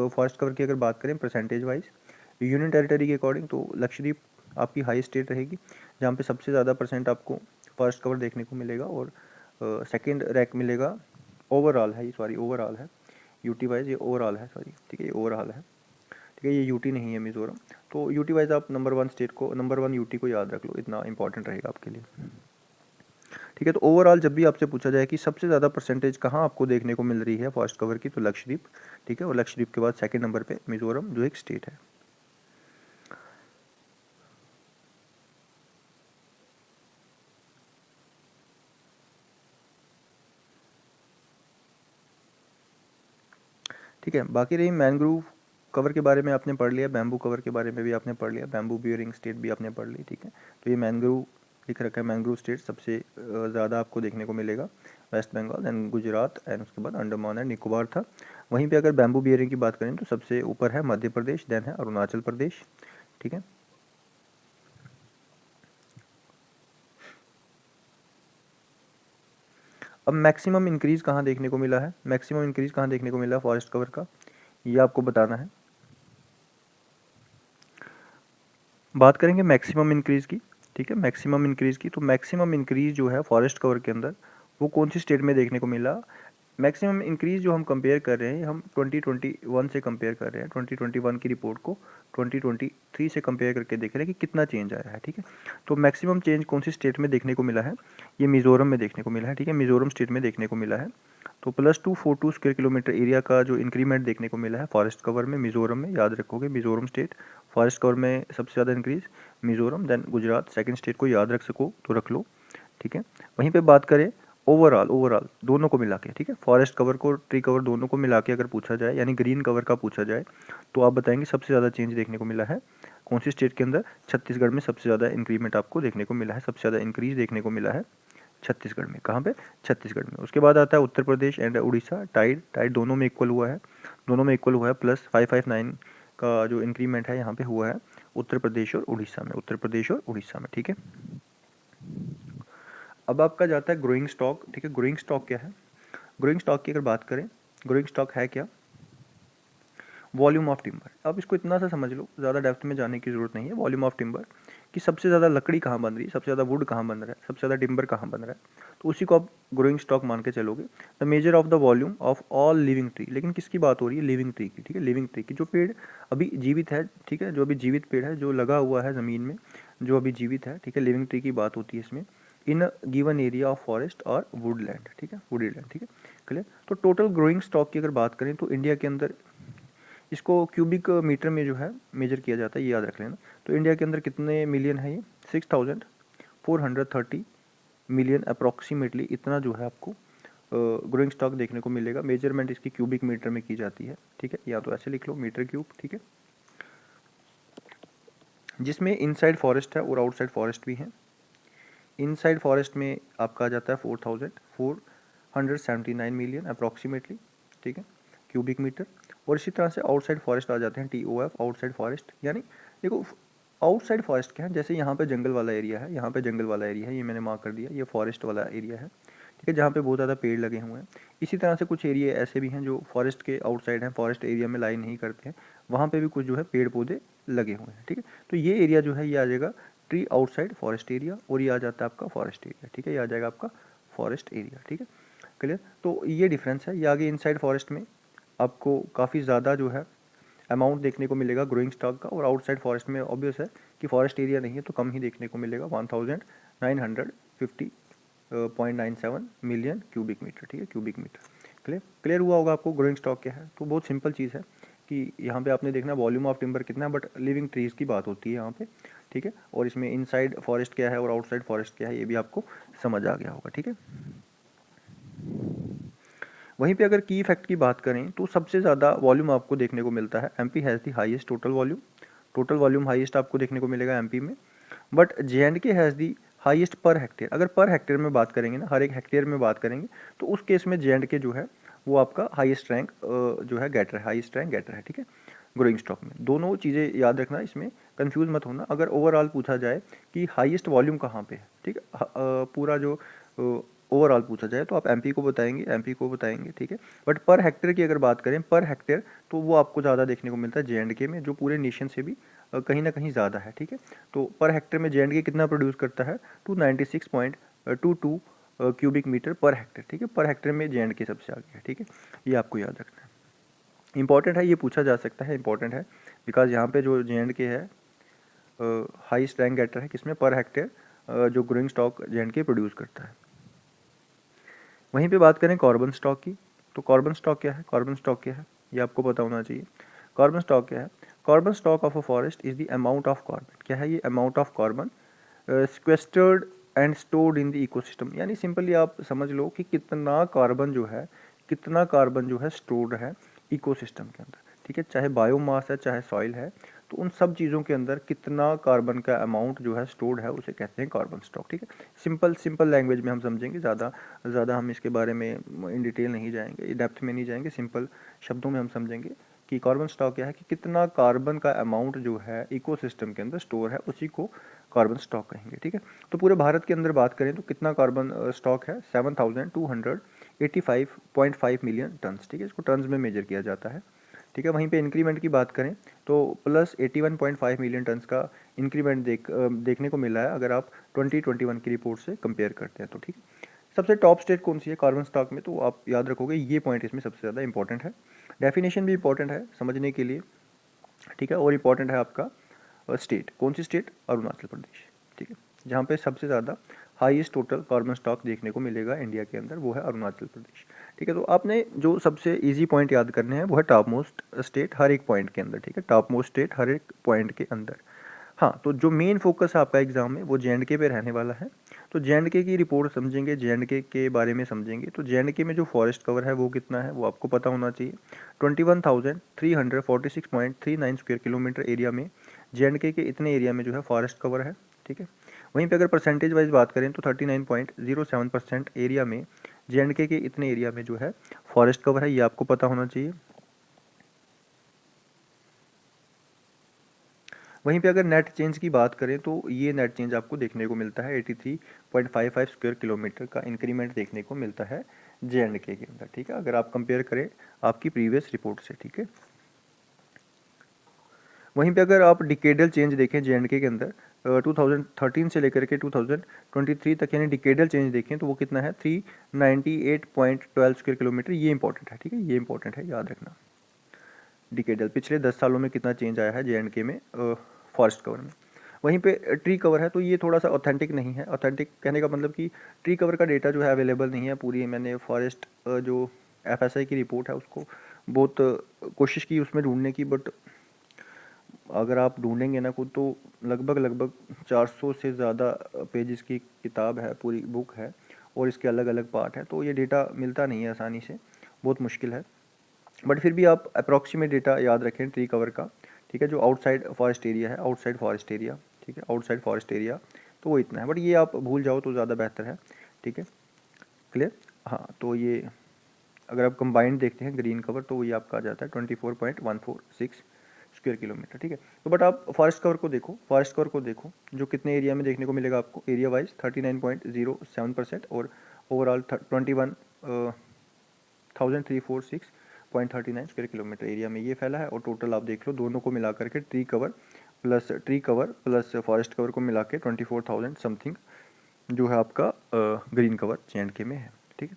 फॉरेस्ट कवर की अगर बात करें परसेंटेज वाइज यूनियन टेरिटरी के अकॉर्डिंग, तो लक्षद्वीप आपकी हाई स्टेट रहेगी, जहाँ पे सबसे ज़्यादा परसेंट आपको फॉरेस्ट कवर देखने को मिलेगा। और सेकेंड रैंक मिलेगा, ओवरऑल है ये, सॉरी ओवरऑल है, यूटी वाइज ये ओवरऑल है, सॉरी, ठीक है, ये ओवरऑल है, ठीक है, ये यूटी नहीं है मिजोरम। तो यूटी वाइज आप नंबर 1 स्टेट को, नंबर 1 यूटी को याद रख लो, इतना इंपॉर्टेंट रहेगा आपके लिए, ठीक है। तो ओवरऑल जब भी आपसे पूछा जाए कि सबसे ज़्यादा परसेंटेज कहाँ आपको देखने को मिल रही है फॉरेस्ट कवर की, तो लक्षद्वीप, ठीक है। और लक्षद्वीप के बाद सेकंड नंबर पे मिजोरम जो एक स्टेट है। ठीक है, बाकी रही मैंग्रोव कवर के बारे में आपने पढ़ लिया, बैम्बू कवर के बारे में भी आपने पढ़ लिया, बैम्बू बियरिंग स्टेट भी आपने पढ़ ली, ठीक है। तो ये मैंग्रोव लिख रखा है, मैंग्रोव स्टेट सबसे ज़्यादा आपको देखने को मिलेगा, वेस्ट बंगाल एंड गुजरात एंड उसके बाद अंडमान एंड निकोबार था। वहीं पे अगर बैम्बू बियरिंग की बात करें तो सबसे ऊपर है मध्य प्रदेश, देन है अरुणाचल प्रदेश, ठीक है। अब मैक्सिमम इंक्रीज़ कहाँ देखने को मिला है, मैक्सिमम इंक्रीज़ कहाँ देखने को मिला है फॉरेस्ट कवर का, ये आपको बताना है। बात करेंगे मैक्सिमम इंक्रीज़ की, ठीक है, मैक्सिमम इंक्रीज़ की। तो मैक्सिमम इंक्रीज़ जो है फॉरेस्ट कवर के अंदर वो कौन सी स्टेट में देखने को मिला? मैक्सिमम इंक्रीज़ जो हम कंपेयर कर रहे हैं, हम 2021 से कंपेयर कर रहे हैं, 2021 की रिपोर्ट को 2023 से कंपेयर करके देख रहे हैं कि कितना चेंज आया है, ठीक है। तो मैक्सिमम चेंज कौन सी स्टेट में देखने को मिला है? ये मिज़ोरम में देखने को मिला है, ठीक है, मिज़ोरम स्टेट में देखने को मिला है। तो +242 स्क्वायर किलोमीटर एरिया का जो इंक्रीमेंट देखने को मिला है फॉरेस्ट कवर में मिज़ोरम में, याद रखोगे मिज़ोरम स्टेट फॉरेस्ट कवर में सबसे ज़्यादा increase, Mizoram, then Gujarat, second state को याद रख सको तो रख लो, ठीक है। वहीं पे बात करें ओवरऑल दोनों को मिला के, ठीक है, फॉरेस्ट कवर को ट्री कवर दोनों को मिला के अगर पूछा जाए, यानी ग्रीन कवर का पूछा जाए, तो आप बताएंगे सबसे ज़्यादा चेंज देखने को मिला है कौन सी स्टेट के अंदर? छत्तीसगढ़ में सबसे ज़्यादा इंक्रीमेंट आपको देखने को मिला है, सबसे ज़्यादा इंक्रीज देखने को मिला है छत्तीसगढ़ में। कहाँ पे? छत्तीसगढ़ में। उसके बाद आता है उत्तर प्रदेश एंड उड़ीसा, टाइड दोनों में इक्वल हुआ है, प्लस 559 का जो इंक्रीमेंट है यहाँ पे हुआ है उत्तर प्रदेश और उड़ीसा में, ठीक है। अब आपका जाता है ग्रोइंग स्टॉक, ठीक है। ग्रोइंग स्टॉक क्या है? ग्रोइंग स्टॉक की अगर बात करें, ग्रोइंग स्टॉक है क्या? Volume of timber. अब इसको इतना सा समझ लो, ज़्यादा डेप्थ में जाने की जरूरत नहीं है। वॉल्यूम ऑफ टिम्बर कि सबसे ज़्यादा लकड़ी कहाँ बन रही है, सबसे ज़्यादा वुड कहाँ बन रहा है, सबसे ज़्यादा टिम्बर कहाँ बन रहा है, तो उसी को आप ग्रोइंग स्टॉक मान के चलोगे। The measure of the volume of all living tree, लेकिन किसकी बात हो रही है? लिविंग ट्री की, ठीक है। लिविंग ट्री की, जो पेड़ अभी जीवित है, ठीक है, जो अभी जीवित पेड़ है, जो लगा हुआ है ज़मीन में, जो अभी जीवित है, ठीक है, लिविंग ट्री की बात होती है इसमें। In given area of forest और वुडलैंड, ठीक है, वुडलैंड, ठीक है, क्लियर। तो टोटल ग्रोइंग स्टॉक की अगर बात करें तो इंडिया के अंदर इसको क्यूबिक मीटर में जो है मेजर किया जाता है, ये याद रख लेना। तो इंडिया के अंदर कितने मिलियन है? ये 6430 मिलियन अप्रॉक्सीमेटली, इतना जो है आपको ग्रोइंग स्टॉक देखने को मिलेगा। मेजरमेंट इसकी क्यूबिक मीटर में की जाती है, ठीक है, या तो ऐसे लिख लो मीटर क्यूब, ठीक है, जिसमें इनसाइड फॉरेस्ट है और आउटसाइड फॉरेस्ट भी है। इनसाइड फॉरेस्ट में आपका आ जाता है 4479 मिलियन अप्रॉक्सीमेटली, ठीक है, क्यूबिक मीटर। और इसी तरह से आउटसाइड फॉरेस्ट आ जाते हैं, TOF आउटसाइड फॉरेस्ट। यानी देखो आउटसाइड फॉरेस्ट क्या है, जैसे यहाँ पे जंगल वाला एरिया है, यहाँ पे जंगल वाला एरिया है, ये मैंने मार्क कर दिया, ये फॉरेस्ट वाला एरिया है, ठीक है, जहाँ पे बहुत ज़्यादा पेड़ लगे हुए हैं। इसी तरह से कुछ एरिया ऐसे भी हैं जो फॉरेस्ट के आउटसाइड हैं, फॉरेस्ट एरिया में लाई नहीं करते हैं, वहाँ पे भी कुछ जो है पेड़ पौधे लगे हुए हैं, ठीक है। तो ये एरिया जो है ये आ जाएगा ट्री आउटसाइड फॉरेस्ट एरिया, और ये आ जाता है आपका फॉरेस्ट एरिया, ठीक है, ये आ जाएगा आपका फॉरेस्ट एरिया, ठीक है, क्लियर। तो ये डिफरेंस है। ये आगे इनसाइड फॉरेस्ट में आपको काफ़ी ज़्यादा जो है अमाउंट देखने को मिलेगा ग्रोइंग स्टॉक का, और आउटसाइड फॉरेस्ट में ऑब्वियस है कि फॉरेस्ट एरिया नहीं है तो कम ही देखने को मिलेगा, 1950.97 मिलियन क्यूबिक मीटर, ठीक है, क्यूबिक मीटर। क्लियर हुआ होगा आपको ग्रोइंग स्टॉक क्या है? तो बहुत सिंपल चीज़ है कि यहाँ पे आपने देखना वॉल्यूम ऑफ टिम्बर कितना है, बट लिविंग ट्रीज की बात होती है यहाँ पे, ठीक है, और इसमें इनसाइड फॉरेस्ट क्या है और आउटसाइड फॉरेस्ट क्या है ये भी आपको समझ आ गया होगा, ठीक है। वहीं पे अगर की फैक्ट की बात करें तो सबसे ज़्यादा वॉल्यूम आपको देखने को मिलता है, MP has the highest total volume highest आपको देखने को मिलेगा MP में, but J&K has the highest per hectare. अगर पर हेक्टेयर में बात करेंगे ना, हर एक हेक्टेयर में बात करेंगे, तो उस केस में J&K जो है वो आपका हाईएस्ट रैंक जो है गेटर है, हाईएस्ट रैंक गेटर है, ठीक है, ग्रोइंग स्टॉक में। दोनों चीज़ें याद रखना, इसमें कंफ्यूज मत होना। अगर ओवरऑल पूछा जाए कि हाईएस्ट वॉल्यूम कहाँ पे है, ठीक है, पूरा जो ओवरऑल पूछा जाए तो आप MP को बताएंगे, ठीक है। बट पर हेक्टेयर की अगर बात करें, पर हेक्टेयर, तो वो आपको ज़्यादा देखने को मिलता है J&K में, जो पूरे नेशन से भी कहीं ना कहीं ज़्यादा है, ठीक है। तो पर हेक्टेयर में J&K कितना प्रोड्यूस करता है? 296.22 क्यूबिक मीटर पर हेक्टेयर, ठीक है, पर हेक्टेयर में J&K सबसे आगे है, ठीक है, ये आपको याद रखना है। इंपॉर्टेंट है, ये पूछा जा सकता है, इंपॉर्टेंट है, बिकॉज यहाँ पे जो J&K है हाईएस्ट रैंक गेटर है किसमें? पर हेक्टेयर जो ग्रोइंग स्टॉक J&K प्रोड्यूस करता है। वहीं पे बात करें कार्बन स्टॉक की, तो कार्बन स्टॉक क्या है? कार्बन स्टॉक क्या है ये आपको पता होना चाहिए। कार्बन स्टॉक क्या है? Carbon stock of a forest is the amount of carbon. क्या है ये? Amount of carbon sequestered and stored in the ecosystem. यानी सिंपली आप समझ लो कि कितना कार्बन जो है स्टोर्ड है इकोसिस्टम के अंदर, ठीक है, चाहे बायोमास है चाहे सॉइल है, तो उन सब चीज़ों के अंदर कितना कार्बन का अमाउंट जो है स्टोर्ड है उसे कहते हैं कार्बन स्टॉक, ठीक है। सिंपल लैंग्वेज में हम समझेंगे, ज़्यादा हम इसके बारे में इन डिटेल नहीं जाएंगे, डेप्थ में नहीं जाएंगे, सिंपल शब्दों में हम समझेंगे कि कार्बन स्टॉक क्या है, कि कितना कार्बन का अमाउंट जो है इकोसिस्टम के अंदर स्टोर है उसी को कार्बन स्टॉक कहेंगे, ठीक है। तो पूरे भारत के अंदर बात करें तो कितना कार्बन स्टॉक है? 7285.5 मिलियन टन्स, ठीक है, इसको टन्स में मेजर किया जाता है, ठीक है। वहीं पे इंक्रीमेंट की बात करें तो प्लस 81.5 मिलियन टन्स का इंक्रीमेंट देखने को मिला है अगर आप 2021 की रिपोर्ट से कंपेयर करते हैं तो, ठीक है। सबसे टॉप स्टेट कौन सी है कार्बन स्टॉक में? तो आप याद रखोगे ये पॉइंट इसमें सबसे ज़्यादा इंपॉर्टेंट है, डेफिनेशन भी इंपॉर्टेंट है समझने के लिए, ठीक है, और इम्पॉर्टेंट है आपका स्टेट, कौन सी स्टेट? अरुणाचल प्रदेश, ठीक है, जहाँ पे सबसे ज़्यादा हाईएस्ट टोटल कार्बन स्टॉक देखने को मिलेगा इंडिया के अंदर, वो है अरुणाचल प्रदेश, ठीक है। तो आपने जो सबसे इजी पॉइंट याद करने हैं वो है टॉप मोस्ट स्टेट हर एक पॉइंट के अंदर, ठीक है, टॉप मोस्ट स्टेट हर एक पॉइंट के अंदर, हाँ, तो जो मेन फोकस है आपका एग्ज़ाम में वो जे.एंड.के पे रहने वाला है। तो जे.एंड.के की रिपोर्ट समझेंगे, जे.एंड.के के बारे में समझेंगे। तो जे.एंड.के में जो फॉरेस्ट कवर है वो कितना है वो आपको पता होना चाहिए। 21,346.39 स्क्वायर किलोमीटर एरिया में जे.एंड.के के इतने एरिया में जो है फॉरेस्ट कवर है, ठीक है। वहीं पे अगर परसेंटेज वाइज बात करें तो 39.07% एरिया में जे.एंड.के के इतने एरिया में जो है फॉरेस्ट कवर है, ये आपको पता होना चाहिए। वहीं पे अगर नेट चेंज की बात करें तो ये नेट चेंज आपको देखने को मिलता है 83.55 स्क्वायर किलोमीटर का इंक्रीमेंट देखने को मिलता है जे.एंड.के के अंदर, ठीक है, अगर आप कंपेयर करें आपकी प्रीवियस रिपोर्ट से, ठीक है। वहीं पे अगर आप डिकेडल चेंज देखें जे.एंड.के के अंदर 2013 से लेकर के 2023 तक यानी डिकेडल चेंज देखें तो वो कितना है 398.12 स्क्वायर किलोमीटर, ये इंपॉर्टेंट है, ठीक है, ये इंपॉर्टेंट है, याद रखना। डिकेडल पिछले 10 सालों में कितना चेंज आया है जे.एंड.के में फॉरेस्ट कवर में। वहीं पे ट्री कवर है तो ये थोड़ा सा ऑथेंटिक नहीं है। ऑथेंटिक कहने का मतलब कि ट्री कवर का डेटा जो है अवेलेबल नहीं है पूरी। मैंने फॉरेस्ट जो एफएसआई की रिपोर्ट है उसको बहुत कोशिश की उसमें ढूंढने की, बट अगर आप ढूंढेंगे ना खुद तो लगभग 400 से ज़्यादा पेजेस की किताब है, पूरी बुक है, और इसके अलग अलग पार्ट है, तो ये डेटा मिलता नहीं है आसानी से, बहुत मुश्किल है। बट फिर भी आप अप्रॉक्सीमेट डेटा याद रखें ट्री कवर का, ठीक है, जो आउटसाइड फॉरेस्ट एरिया है, आउटसाइड फॉरेस्ट एरिया, ठीक है, आउटसाइड फॉरेस्ट एरिया, तो वो इतना है, बट ये आप भूल जाओ तो ज़्यादा बेहतर है, ठीक है, क्लियर। हाँ, तो ये अगर आप कंबाइंड देखते हैं ग्रीन कवर तो ये आपका आ जाता है 24.146 स्क्वायर किलोमीटर, ठीक है। तो बट आप फॉरेस्ट कवर को देखो, फॉरेस्ट कवर को देखो जो कितने एरिया में देखने को मिलेगा आपको, एरिया वाइज 39.07% और ओवरऑल 21,346.39 स्क्वायर किलोमीटर एरिया में ये फैला है। और टोटल आप देख लो दोनों को मिला करके tree cover plus forest cover को मिला के 24,000 समथिंग जो है आपका ग्रीन कवर जे.एंड.के में है, ठीक है।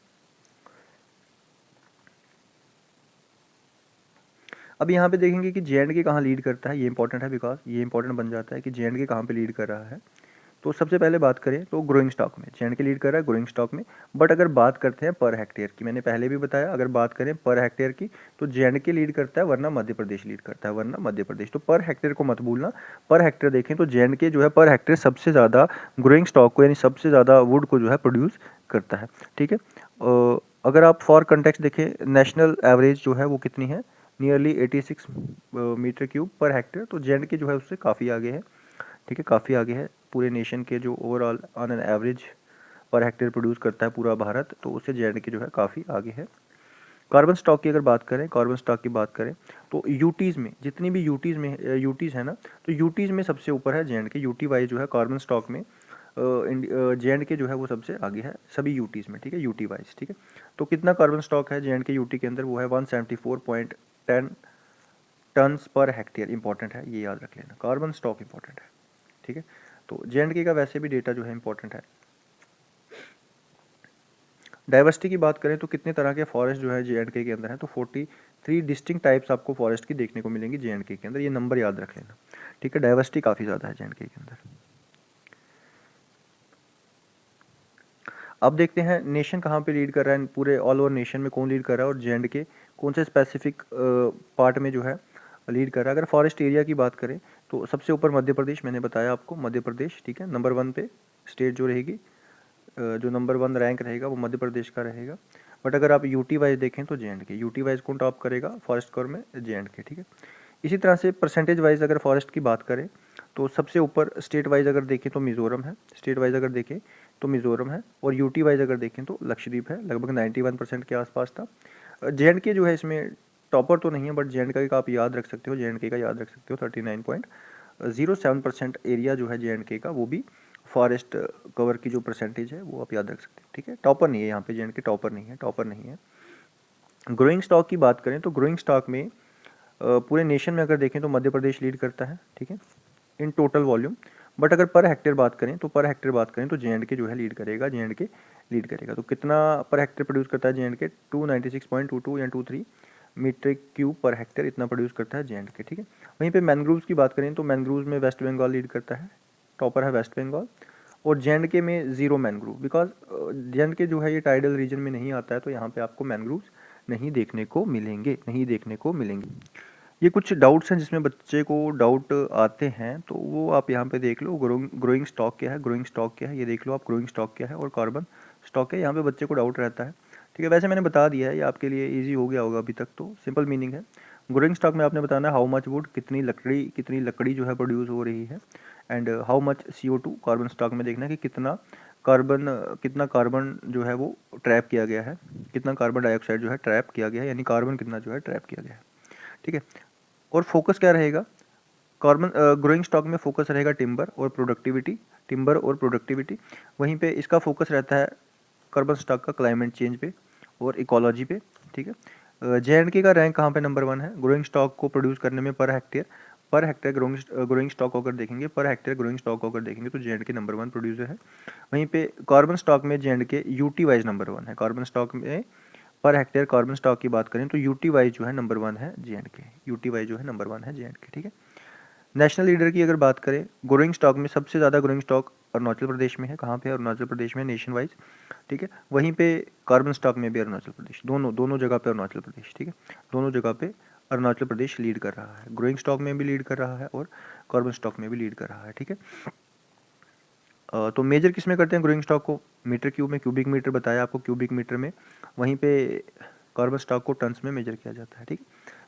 अब यहाँ पे देखेंगे कि जे.एंड.के कहाँ लीड करता है, ये इंपॉर्टेंट है, बिकॉज ये इंपॉर्टेंट बन जाता है कि जे.एंड.के कहाँ पे लीड कर रहा है। तो सबसे पहले बात करें तो ग्रोइंग स्टॉक में जे.एंड.के लीड कर रहा है, ग्रोइंग स्टॉक में। बट अगर बात करते हैं पर हेक्टेयर की, मैंने पहले भी बताया, अगर बात करें पर हेक्टेयर की तो जे.एंड.के लीड करता है, वरना मध्य प्रदेश लीड करता है, वरना मध्य प्रदेश। तो पर हेक्टेयर को मत भूलना, पर हेक्टेयर देखें तो जे.एंड.के जो है पर हेक्टेयर सबसे ज़्यादा ग्रोइंग स्टॉक को यानी सबसे ज़्यादा वुड को जो है प्रोड्यूस करता है, ठीक है। अगर आप फॉर कंटेक्स्ट देखें नेशनल एवरेज जो है वो कितनी है, nearly 86 metre cube per hectare. तो जे.एंड.के जो है उससे काफ़ी आगे है, ठीक है, काफ़ी आगे है। पूरे नेशन के जो overall on an average per hectare produce करता है पूरा भारत, तो उससे जे.एंड.के जो है काफ़ी आगे है। कार्बन स्टॉक की अगर बात करें, कार्बन स्टॉक की बात करें तो यूटीज़ में जितनी भी यूटीज़ है ना, तो यूटीज़ में सबसे ऊपर है जे.एंड.के। यूटी वाइज जो है कार्बन स्टॉक में जे.एंड.के जो है वो सबसे आगे है सभी यूटीज़ में, ठीक है, यूटी वाइज, ठीक है। तो कितना कार्बन स्टॉक है जे.एंड.के यूटी के अंदर, वो है 174.10 टन्स पर हेक्टेयर। इंपॉर्टेंट है, ये याद रख लेना, कार्बन स्टॉक इंपॉर्टेंट है, ठीक है। तो जे.एंड.के का वैसे भी डेटा जो है इंपॉर्टेंट है। डाइवर्सिटी की बात करें तो कितने तरह के फॉरेस्ट जो है जे.एंड.के के अंदर है, तो 43 डिस्टिंक्ट टाइप्स आपको फॉरेस्ट की देखने को मिलेंगी जे.एंड.के के अंदर, ये नंबर याद रख लेना, ठीक है। डाइवर्सिटी काफ़ी ज़्यादा है जे.एंड.के के अंदर। अब देखते हैं नेशन कहाँ पे लीड कर रहा है, पूरे ऑल ओवर नेशन में कौन लीड कर रहा है और जे.एंड.के कौन से स्पेसिफिक पार्ट में जो है लीड कर रहा है। अगर फॉरेस्ट एरिया की बात करें तो सबसे ऊपर मध्य प्रदेश, मैंने बताया आपको मध्य प्रदेश, ठीक है, नंबर 1 पे स्टेट जो रहेगी, जो नंबर 1 रैंक रहेगा वो मध्य प्रदेश का रहेगा। बट अगर आप यूटी वाइज देखें तो जे.एंड.के, यूटी वाइज कौन टॉप करेगा फॉरेस्ट कवर में, जे.एंड.के, ठीक है। इसी तरह से परसेंटेज वाइज अगर फॉरेस्ट की बात करें तो सबसे ऊपर स्टेट वाइज अगर देखें तो मिज़ोरम है, स्टेट वाइज अगर देखें तो मिज़ोरम है, और यूटी वाइज अगर देखें तो लक्षद्वीप है, लगभग 91% के आसपास था। जे.एंड.के जो है इसमें टॉपर तो नहीं है, बट जे.एंड.के का आप याद रख सकते हो, जे.एंड.के का याद रख सकते हो, 39.07% एरिया जो है जे.एंड.के का, वो भी फॉरेस्ट कवर की जो परसेंटेज है वो आप याद रख सकते हो, ठीक है। टॉपर नहीं है यहाँ पे, जे.एंड.के टॉपर नहीं है, टॉपर नहीं है। ग्रोइंग स्टॉक की बात करें तो ग्रोइंग स्टॉक में पूरे नेशन में अगर देखें तो मध्य प्रदेश लीड करता है, ठीक है, इन टोटल वॉल्यूम। बट अगर पर हेक्टेयर बात करें तो जे.एंड.के जो है लीड करेगा, जे.एंड.के लीड करेगा। तो कितना पर हेक्टेयर प्रोड्यूस करता है जे.एंड.के, 296.22 या 23 मीटर क्यूब पर हेक्टेयर, इतना प्रोड्यूस करता है जे.एंड.के, ठीक है। वहीं पे मैनग्रोव्स की बात करें तो मैनग्रोव्स में वेस्ट बंगाल लीड करता है, टॉपर है वेस्ट बंगाल, और जे.एंड.के में ज़ीरो मैनग्रोव, बिकॉज जे.एंड.के जो है ये टाइडल रीजन में नहीं आता है, तो यहाँ पे आपको मैनग्रोव्स नहीं देखने को मिलेंगे, नहीं देखने को मिलेंगे। ये कुछ डाउट्स हैं जिसमें बच्चे को डाउट आते हैं, तो वो आप यहाँ पे देख लो। ग्रोइंग स्टॉक क्या है, ग्रोइंग स्टॉक क्या है, ये देख लो आप। ग्रोइंग स्टॉक क्या है और कार्बन स्टॉक क्या है, यहाँ पे बच्चे को डाउट रहता है। ठीक है, वैसे मैंने बता दिया है, ये आपके लिए ईजी हो गया होगा अभी तक, तो सिंपल मीनिंग है। ग्रोइंग स्टॉक में आपने बताना है हाउ मच वुड, कितनी लकड़ी जो है प्रोड्यूस हो रही है, and how much CO2। Carbon stock में देखना है कि कितना कार्बन जो है वो ट्रैप किया गया है, कितना कार्बन डाइऑक्साइड जो है ट्रैप किया गया है, यानी कार्बन कितना जो है ट्रैप किया गया है। ठीक है, और फोकस क्या रहेगा कार्बन ग्रोइंग स्टॉक में? फोकस रहेगा टिम्बर और प्रोडक्टिविटी। वहीं पे इसका फोकस रहता है कार्बन स्टॉक का क्लाइमेट चेंज पे और इकोलॉजी पे। ठीक है, JNK का रैंक कहाँ पे नंबर 1 है ग्रोइंग स्टॉक को प्रोड्यूस करने में? पर हेक्टेयर ग्रोइंग स्टॉक अगर देखेंगे, पर हेक्टेयर ग्रोइंग स्टॉक अगर देखेंगे तो JNK नंबर 1 प्रोड्यूसर है। वहीं पे कार्बन स्टॉक में JNK यूटी वाइज नंबर 1 है। कार्बन स्टॉक में पर हेक्टेयर कार्बन स्टॉक की बात करें तो यूटी वाइज जो है नंबर 1 है JNK, यूटी वाइज जो है नंबर 1 है JNK। ठीक है, नेशनल लीडर की अगर बात करें, ग्रोइंग स्टॉक में सबसे ज़्यादा ग्रोइंग स्टॉक अरुणाचल प्रदेश में है। कहाँ पे? अरुणाचल प्रदेश में, नेशन वाइज। ठीक है, वहीं पे कार्बन स्टॉक में भी अरुणाचल प्रदेश, दोनों दोनों जगह पे अरुणाचल प्रदेश। ठीक है, दोनों जगह पे अरुणाचल प्रदेश लीड कर रहा है, ग्रोइंग स्टॉक में भी लीड कर रहा है और कार्बन स्टॉक में भी लीड कर रहा है। ठीक है, तो मेजर किस में करते हैं ग्रोइंग स्टॉक को? मीटर क्यूब में, क्यूबिक मीटर बताया आपको, क्यूबिक मीटर में। वहीं पे कार्बन स्टॉक को टन्स में मेजर किया जाता है। ठीक,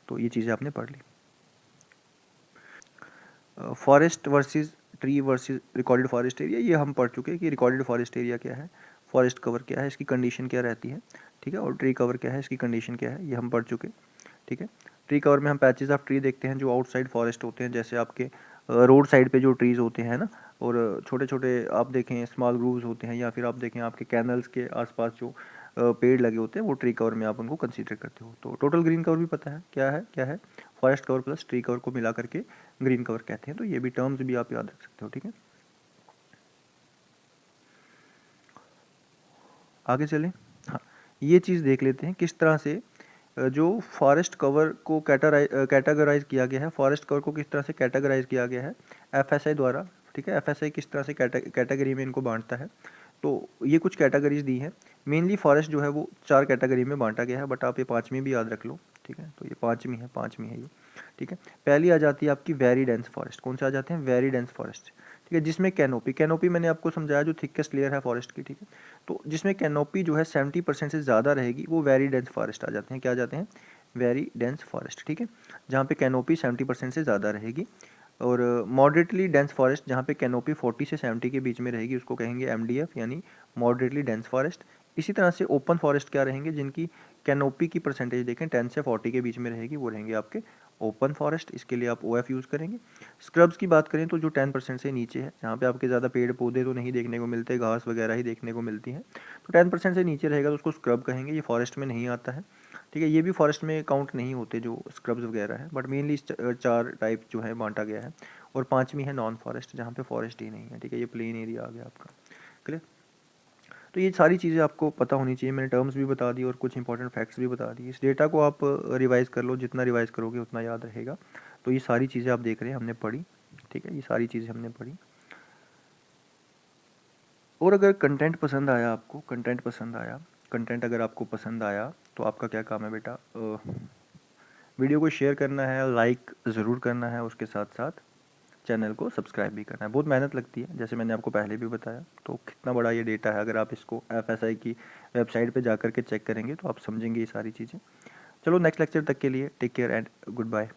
तो ये चीज़ें आपने पढ़ ली। Forest versus tree versus recorded forest area, ये हम पढ़ चुके हैं कि रिकॉर्डेड फॉरेस्ट एरिया क्या है, फॉरेस्ट कवर क्या है, इसकी कंडीशन क्या रहती है। ठीक है, और ट्री कवर क्या है, इसकी कंडीशन क्या है, ये हम पढ़ चुके। ठीक है, ट्री कवर में हम पैचेस ऑफ ट्री देखते हैं जो आउटसाइड फॉरेस्ट होते हैं, जैसे आपके रोड साइड पे जो ट्रीज़ होते हैं ना, और छोटे छोटे आप देखें स्मॉल ग्रूव्स होते हैं, या फिर आप देखें आपके कैनल्स के आसपास जो पेड़ लगे होते हैं, वो ट्री कवर में आप उनको कंसीडर करते हो। तो टोटल ग्रीन कवर भी पता है क्या है, forest cover plus tree cover को मिला करके ग्रीन कवर कहते हैं। तो ये भी टर्म्स भी आप याद रख सकते हो। ठीक है, आगे चलें। हाँ, ये चीज़ देख लेते हैं किस तरह से जो फॉरेस्ट कवर को कैटेगराइज किया गया है, फॉरेस्ट कवर को किस तरह से कैटेगराइज किया गया है FSI द्वारा। ठीक है, FSI किस तरह से कैटेगरी में इनको बांटता है। तो ये कुछ कैटेगरीज दी हैं। मेनली फॉरेस्ट जो है वो 4 कैटेगरी में बांटा गया है, बट आप ये 5वीं भी याद रख लो। ठीक है, तो ये 5वीं है ये। ठीक है, पहली आ जाती है आपकी वेरी डेंस फॉरेस्ट। कौन से आ जाते हैं? Very dense forest. ठीक है, जिसमें कैनोपी मैंने आपको समझाया जो थिकेस्ट लेयर है फॉरेस्ट की। ठीक है, तो जिसमें कैनोपी जो है 70% से ज़्यादा रहेगी, वो वेरी डेंस फॉरेस्ट आ जाते हैं। क्या आ जाते हैं? Very dense forest. ठीक है, जहाँ पे कैनोपी 70% से ज़्यादा रहेगी। और मॉडरेटली डेंस फॉरेस्ट जहाँ पे कैनोपी 40 से 70 के बीच में रहेगी, उसको कहेंगे MDF, यानी मॉडरेटली डेंस फॉरेस्ट। इसी तरह से ओपन फॉरेस्ट क्या रहेंगे, जिनकी कैनोपी की परसेंटेज देखें 10 से 40 के बीच में रहेगी, वो रहेंगे आपके ओपन फॉरेस्ट। इसके लिए आप OF यूज़ करेंगे। स्क्रब्स की बात करें तो जो 10% से नीचे है, जहाँ पे आपके ज़्यादा पेड़ पौधे तो नहीं देखने को मिलते, घास वगैरह ही देखने को मिलती है, तो 10% से नीचे रहेगा तो उसको स्क्रब कहेंगे। ये फॉरेस्ट में नहीं आता है। ठीक है, ये भी फॉरेस्ट में काउंट नहीं होते जो स्क्रब्स वगैरह है, बट मेनली 4 टाइप जो है बांटा गया है। और 5वीं है नॉन फॉरेस्ट, जहाँ पे फॉरेस्ट ही नहीं है। ठीक है, ये प्लेन एरिया आ गया आपका। क्लियर? तो ये सारी चीज़ें आपको पता होनी चाहिए। मैंने टर्म्स भी बता दी और कुछ इंपॉर्टेंट फैक्ट्स भी बता दी। इस डेटा को आप रिवाइज़ कर लो, जितना रिवाइज़ करोगे उतना याद रहेगा। तो ये सारी चीज़ें आप देख रहे हैं हमने पढ़ी। ठीक है, ये सारी चीज़ें हमने पढ़ी। और अगर कंटेंट अगर आपको पसंद आया तो आपका क्या काम है बेटा, वीडियो को शेयर करना है, लाइक ज़रूर करना है, उसके साथ साथ चैनल को सब्सक्राइब भी करना है। बहुत मेहनत लगती है, जैसे मैंने आपको पहले भी बताया। तो कितना बड़ा ये डेटा है, अगर आप इसको FSI की वेबसाइट पे जाकर के चेक करेंगे तो आप समझेंगे ये सारी चीज़ें। चलो, नेक्स्ट लेक्चर तक के लिए take care and good bye.